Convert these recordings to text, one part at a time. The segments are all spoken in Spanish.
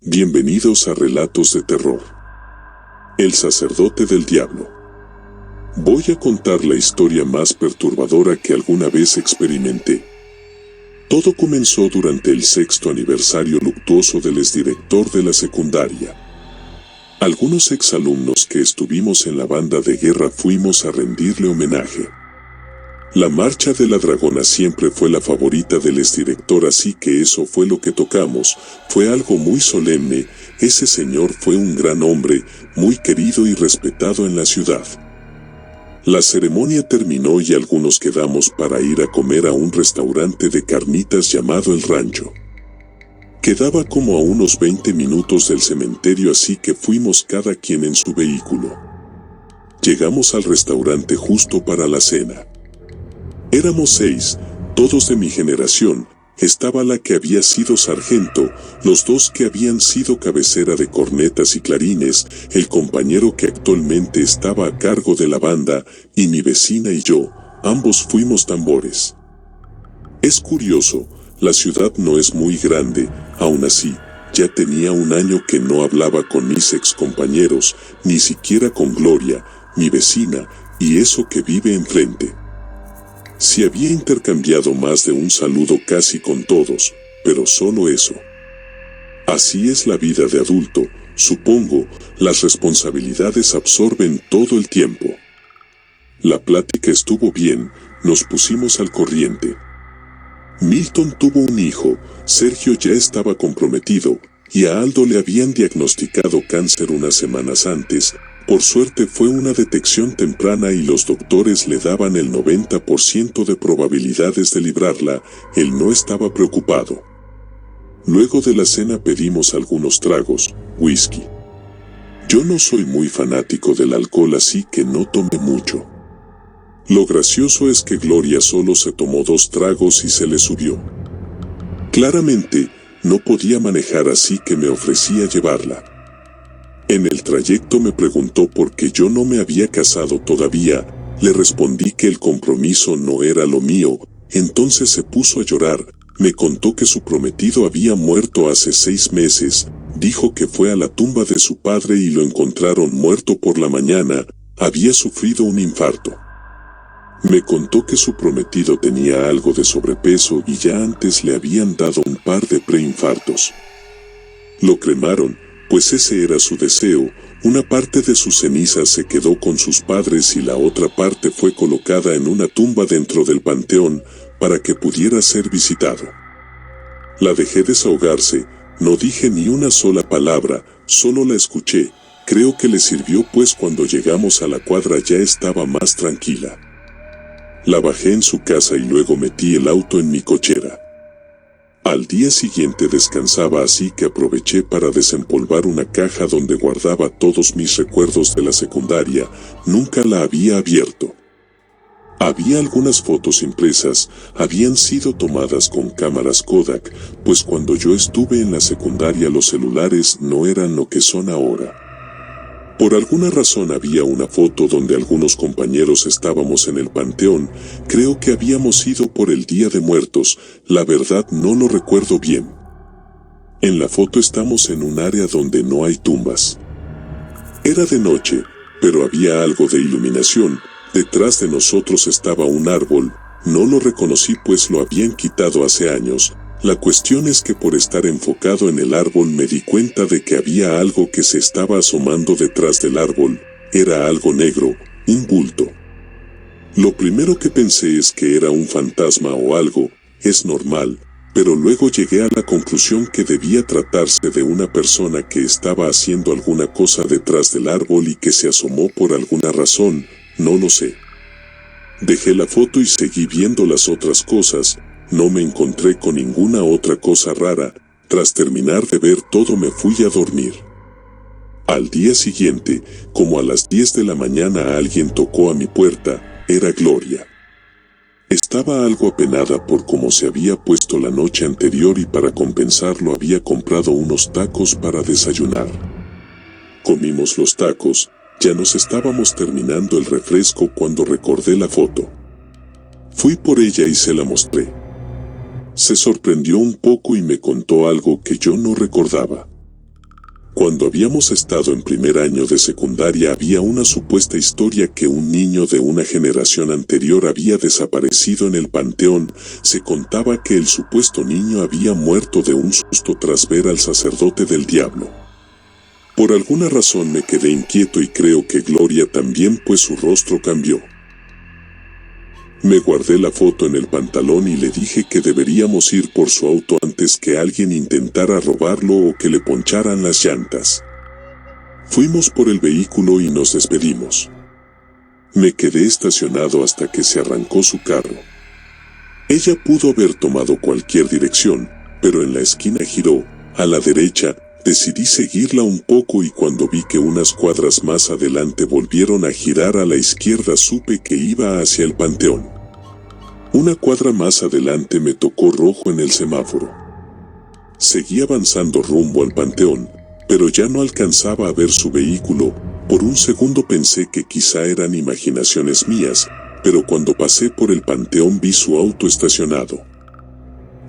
Bienvenidos a Relatos de Terror. El sacerdote del diablo. Voy a contar la historia más perturbadora que alguna vez experimenté. Todo comenzó durante el 6º aniversario luctuoso del exdirector de la secundaria. Algunos exalumnos que estuvimos en la banda de guerra fuimos a rendirle homenaje. La marcha de la dragona siempre fue la favorita del exdirector, así que eso fue lo que tocamos. Fue algo muy solemne. Ese señor fue un gran hombre, muy querido y respetado en la ciudad. La ceremonia terminó y algunos quedamos para ir a comer a un restaurante de carnitas llamado El Rancho. Quedaba como a unos 20 minutos del cementerio, así que fuimos cada quien en su vehículo. Llegamos al restaurante justo para la cena. Éramos 6, todos de mi generación. Estaba la que había sido sargento, los 2 que habían sido cabecera de cornetas y clarines, el compañero que actualmente estaba a cargo de la banda, y mi vecina y yo, ambos fuimos tambores. Es curioso, la ciudad no es muy grande, aún así, ya tenía un año que no hablaba con mis excompañeros, ni siquiera con Gloria, mi vecina, y eso que vive enfrente. Se había intercambiado más de un saludo casi con todos, pero solo eso. Así es la vida de adulto, supongo, las responsabilidades absorben todo el tiempo. La plática estuvo bien, nos pusimos al corriente. Milton tuvo un hijo, Sergio ya estaba comprometido, y a Aldo le habían diagnosticado cáncer unas semanas antes. Por suerte fue una detección temprana y los doctores le daban el 90% de probabilidades de librarla. Él no estaba preocupado. Luego de la cena pedimos algunos tragos, whisky. Yo no soy muy fanático del alcohol, así que no tomé mucho. Lo gracioso es que Gloria solo se tomó 2 tragos y se le subió. Claramente, no podía manejar, así que me ofrecí a llevarla. En el trayecto me preguntó por qué yo no me había casado todavía. Le respondí que el compromiso no era lo mío. Entonces se puso a llorar. Me contó que su prometido había muerto hace 6 meses. Dijo que fue a la tumba de su padre y lo encontraron muerto por la mañana. Había sufrido un infarto. Me contó que su prometido tenía algo de sobrepeso y ya antes le habían dado un par de preinfartos. Lo cremaron, pues ese era su deseo. Una parte de sus cenizas se quedó con sus padres y la otra parte fue colocada en una tumba dentro del panteón para que pudiera ser visitado. La dejé desahogarse, no dije ni una sola palabra, solo la escuché. Creo que le sirvió, pues cuando llegamos a la cuadra ya estaba más tranquila. La bajé en su casa y luego metí el auto en mi cochera. Al día siguiente descansaba, así que aproveché para desempolvar una caja donde guardaba todos mis recuerdos de la secundaria. Nunca la había abierto. Había algunas fotos impresas, habían sido tomadas con cámaras Kodak, pues cuando yo estuve en la secundaria los celulares no eran lo que son ahora. Por alguna razón había una foto donde algunos compañeros estábamos en el panteón. Creo que habíamos ido por el Día de Muertos, la verdad no lo recuerdo bien. En la foto estamos en un área donde no hay tumbas. Era de noche, pero había algo de iluminación. Detrás de nosotros estaba un árbol. No lo reconocí, pues lo habían quitado hace años. La cuestión es que por estar enfocado en el árbol me di cuenta de que había algo que se estaba asomando detrás del árbol. Era algo negro, un bulto. Lo primero que pensé es que era un fantasma o algo. Es normal, pero luego llegué a la conclusión que debía tratarse de una persona que estaba haciendo alguna cosa detrás del árbol y que se asomó por alguna razón, no lo sé. Dejé la foto y seguí viendo las otras cosas. No me encontré con ninguna otra cosa rara. Tras terminar de ver todo me fui a dormir. Al día siguiente, como a las 10 de la mañana, alguien tocó a mi puerta. Era Gloria. Estaba algo apenada por cómo se había puesto la noche anterior y para compensarlo había comprado unos tacos para desayunar. Comimos los tacos, ya nos estábamos terminando el refresco cuando recordé la foto. Fui por ella y se la mostré. Se sorprendió un poco y me contó algo que yo no recordaba. Cuando habíamos estado en primer año de secundaria había una supuesta historia que un niño de una generación anterior había desaparecido en el panteón. Se contaba que el supuesto niño había muerto de un susto tras ver al sacerdote del diablo. Por alguna razón me quedé inquieto y creo que Gloria también, pues su rostro cambió. Me guardé la foto en el pantalón y le dije que deberíamos ir por su auto antes que alguien intentara robarlo o que le poncharan las llantas. Fuimos por el vehículo y nos despedimos. Me quedé estacionado hasta que se arrancó su carro. Ella pudo haber tomado cualquier dirección, pero en la esquina giró a la derecha. Decidí seguirla un poco y cuando vi que unas cuadras más adelante volvieron a girar a la izquierda supe que iba hacia el panteón. Una cuadra más adelante me tocó rojo en el semáforo. Seguí avanzando rumbo al panteón, pero ya no alcanzaba a ver su vehículo. Por un segundo pensé que quizá eran imaginaciones mías, pero cuando pasé por el panteón vi su auto estacionado.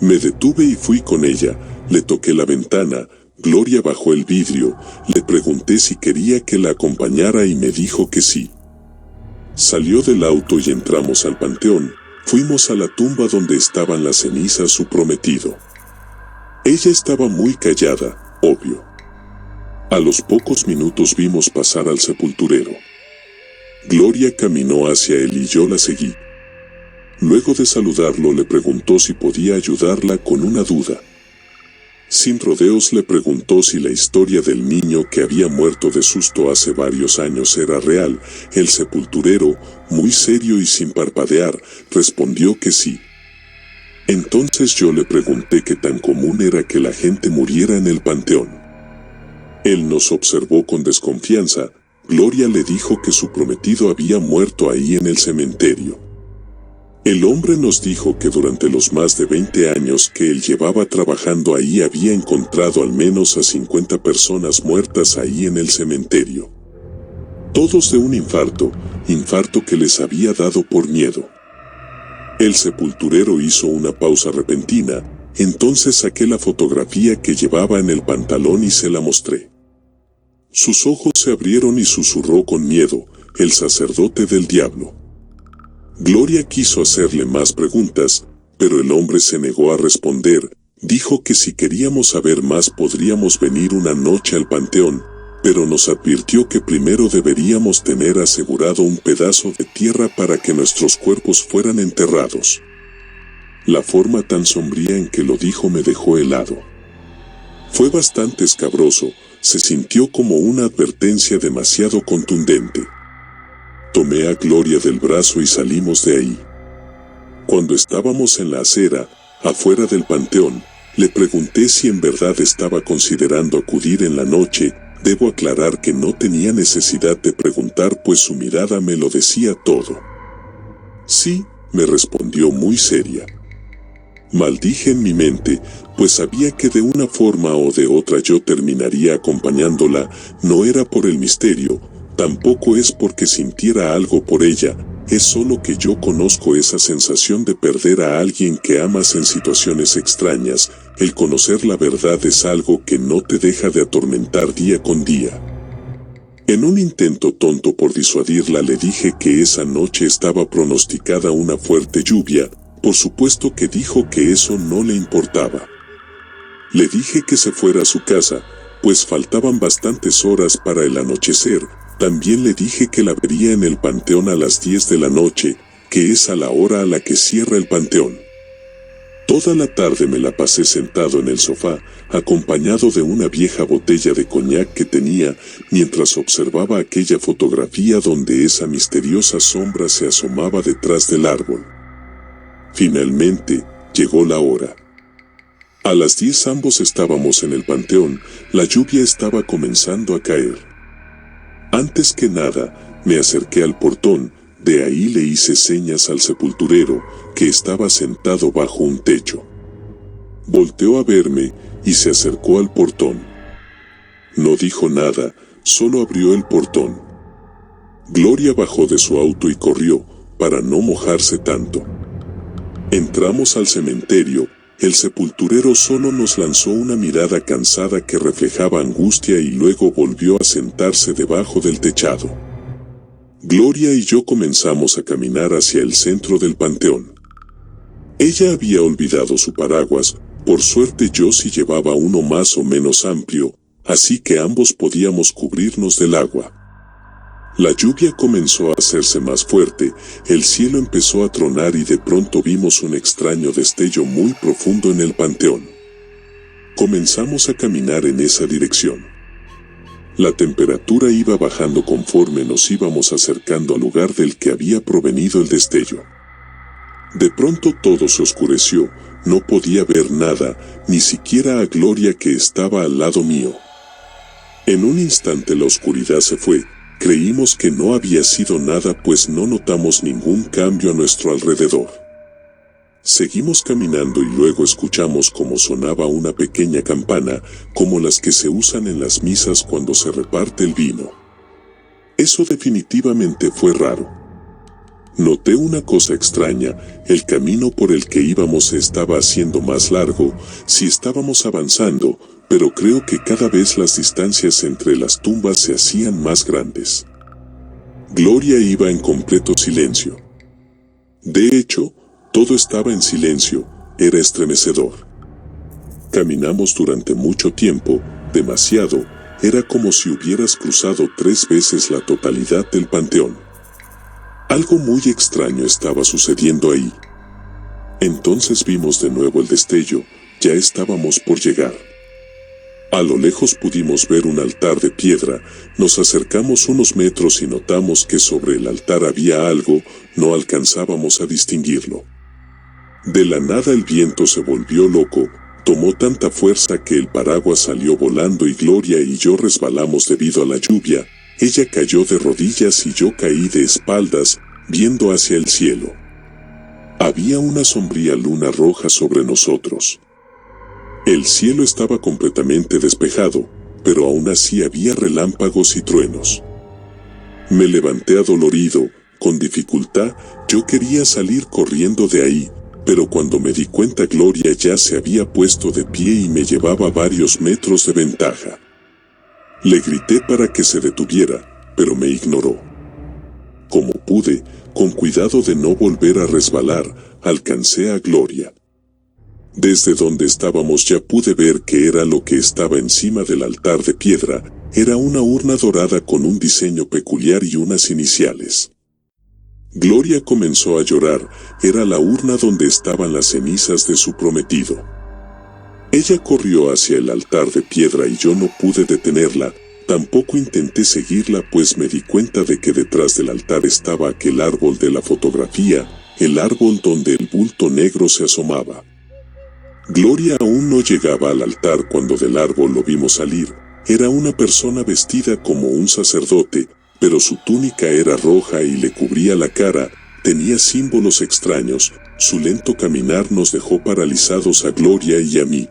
Me detuve y fui con ella, le toqué la ventana. Gloria bajó el vidrio, le pregunté si quería que la acompañara y me dijo que sí. Salió del auto y entramos al panteón. Fuimos a la tumba donde estaban las cenizas de su prometido. Ella estaba muy callada, obvio. A los pocos minutos vimos pasar al sepulturero. Gloria caminó hacia él y yo la seguí. Luego de saludarlo le preguntó si podía ayudarla con una duda. Sin rodeos le preguntó si la historia del niño que había muerto de susto hace varios años era real. El sepulturero, muy serio y sin parpadear, respondió que sí. Entonces yo le pregunté qué tan común era que la gente muriera en el panteón. Él nos observó con desconfianza. Gloria le dijo que su prometido había muerto ahí en el cementerio. El hombre nos dijo que durante los más de 20 años que él llevaba trabajando ahí había encontrado al menos a 50 personas muertas ahí en el cementerio. Todos de un infarto que les había dado por miedo. El sepulturero hizo una pausa repentina, entonces saqué la fotografía que llevaba en el pantalón y se la mostré. Sus ojos se abrieron y susurró con miedo: el sacerdote del diablo. Gloria quiso hacerle más preguntas, pero el hombre se negó a responder. Dijo que si queríamos saber más podríamos venir una noche al panteón, pero nos advirtió que primero deberíamos tener asegurado un pedazo de tierra para que nuestros cuerpos fueran enterrados. La forma tan sombría en que lo dijo me dejó helado. Fue bastante escabroso, se sintió como una advertencia demasiado contundente. Tomé a Gloria del brazo y salimos de ahí. Cuando estábamos en la acera, afuera del panteón, le pregunté si en verdad estaba considerando acudir en la noche. Debo aclarar que no tenía necesidad de preguntar, pues su mirada me lo decía todo. Sí, me respondió muy seria. Maldije en mi mente, pues sabía que de una forma o de otra yo terminaría acompañándola. No era por el misterio, tampoco es porque sintiera algo por ella, es solo que yo conozco esa sensación de perder a alguien que amas en situaciones extrañas. El conocer la verdad es algo que no te deja de atormentar día con día. En un intento tonto por disuadirla le dije que esa noche estaba pronosticada una fuerte lluvia. Por supuesto que dijo que eso no le importaba. Le dije que se fuera a su casa, pues faltaban bastantes horas para el anochecer. También le dije que la vería en el panteón a las 10 de la noche, que es a la hora a la que cierra el panteón. Toda la tarde me la pasé sentado en el sofá, acompañado de una vieja botella de coñac que tenía, mientras observaba aquella fotografía donde esa misteriosa sombra se asomaba detrás del árbol. Finalmente, llegó la hora. A las 10 ambos estábamos en el panteón, la lluvia estaba comenzando a caer. Antes que nada, me acerqué al portón, de ahí le hice señas al sepulturero, que estaba sentado bajo un techo. Volteó a verme y se acercó al portón. No dijo nada, solo abrió el portón. Gloria bajó de su auto y corrió, para no mojarse tanto. Entramos al cementerio, el sepulturero solo nos lanzó una mirada cansada que reflejaba angustia y luego volvió a sentarse debajo del techado. Gloria y yo comenzamos a caminar hacia el centro del panteón. Ella había olvidado su paraguas, por suerte yo sí llevaba uno más o menos amplio, así que ambos podíamos cubrirnos del agua. La lluvia comenzó a hacerse más fuerte, el cielo empezó a tronar y de pronto vimos un extraño destello muy profundo en el panteón. Comenzamos a caminar en esa dirección. La temperatura iba bajando conforme nos íbamos acercando al lugar del que había provenido el destello. De pronto todo se oscureció, no podía ver nada, ni siquiera a Gloria que estaba al lado mío. En un instante la oscuridad se fue. Creímos que no había sido nada pues no notamos ningún cambio a nuestro alrededor. Seguimos caminando y luego escuchamos cómo sonaba una pequeña campana, como las que se usan en las misas cuando se reparte el vino. Eso definitivamente fue raro. Noté una cosa extraña, el camino por el que íbamos se estaba haciendo más largo, sí estábamos avanzando, pero creo que cada vez las distancias entre las tumbas se hacían más grandes. Gloria iba en completo silencio. De hecho, todo estaba en silencio, era estremecedor. Caminamos durante mucho tiempo, demasiado, era como si hubieras cruzado 3 veces la totalidad del panteón. Algo muy extraño estaba sucediendo ahí. Entonces vimos de nuevo el destello, ya estábamos por llegar. A lo lejos pudimos ver un altar de piedra, nos acercamos unos metros y notamos que sobre el altar había algo, no alcanzábamos a distinguirlo. De la nada el viento se volvió loco, tomó tanta fuerza que el paraguas salió volando y Gloria y yo resbalamos debido a la lluvia, ella cayó de rodillas y yo caí de espaldas, viendo hacia el cielo. Había una sombría luna roja sobre nosotros. El cielo estaba completamente despejado, pero aún así había relámpagos y truenos. Me levanté adolorido, con dificultad, yo quería salir corriendo de ahí, pero cuando me di cuenta Gloria ya se había puesto de pie y me llevaba varios metros de ventaja. Le grité para que se detuviera, pero me ignoró. Como pude, con cuidado de no volver a resbalar, alcancé a Gloria. Desde donde estábamos ya pude ver que era lo que estaba encima del altar de piedra, era una urna dorada con un diseño peculiar y unas iniciales. Gloria comenzó a llorar, era la urna donde estaban las cenizas de su prometido. Ella corrió hacia el altar de piedra y yo no pude detenerla, tampoco intenté seguirla pues me di cuenta de que detrás del altar estaba aquel árbol de la fotografía, el árbol donde el bulto negro se asomaba. Gloria aún no llegaba al altar cuando del árbol lo vimos salir, era una persona vestida como un sacerdote, pero su túnica era roja y le cubría la cara, tenía símbolos extraños, su lento caminar nos dejó paralizados a Gloria y a mí.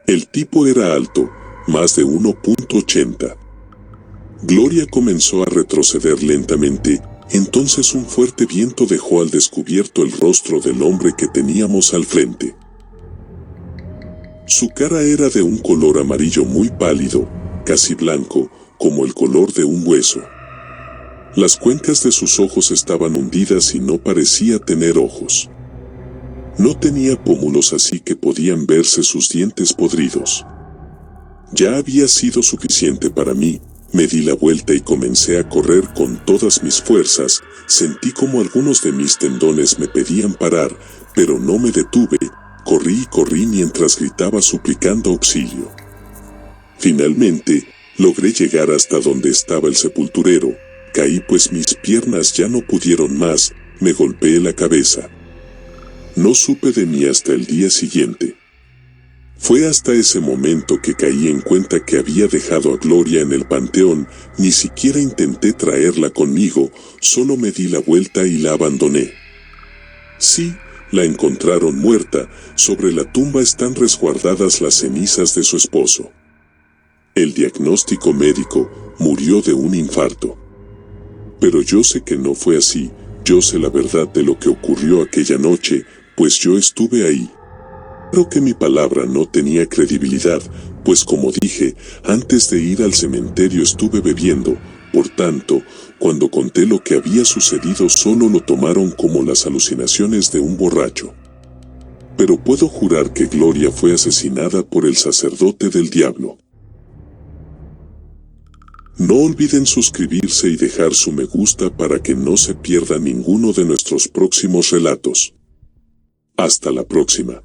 El tipo era alto, más de 1,80. Gloria comenzó a retroceder lentamente, entonces un fuerte viento dejó al descubierto el rostro del hombre que teníamos al frente. Su cara era de un color amarillo muy pálido, casi blanco, como el color de un hueso. Las cuencas de sus ojos estaban hundidas y no parecía tener ojos. No tenía pómulos así que podían verse sus dientes podridos. Ya había sido suficiente para mí, me di la vuelta y comencé a correr con todas mis fuerzas, sentí como algunos de mis tendones me pedían parar, pero no me detuve, corrí y corrí mientras gritaba suplicando auxilio. Finalmente, logré llegar hasta donde estaba el sepulturero, caí pues mis piernas ya no pudieron más, me golpeé la cabeza. No supe de mí hasta el día siguiente. Fue hasta ese momento que caí en cuenta que había dejado a Gloria en el panteón, ni siquiera intenté traerla conmigo, solo me di la vuelta y la abandoné. Sí, la encontraron muerta, sobre la tumba están resguardadas las cenizas de su esposo. El diagnóstico médico, murió de un infarto. Pero yo sé que no fue así, yo sé la verdad de lo que ocurrió aquella noche, pues yo estuve ahí. Claro que mi palabra no tenía credibilidad, pues como dije, antes de ir al cementerio estuve bebiendo, por tanto, cuando conté lo que había sucedido solo lo tomaron como las alucinaciones de un borracho. Pero puedo jurar que Gloria fue asesinada por el sacerdote del diablo. No olviden suscribirse y dejar su me gusta para que no se pierda ninguno de nuestros próximos relatos. Hasta la próxima.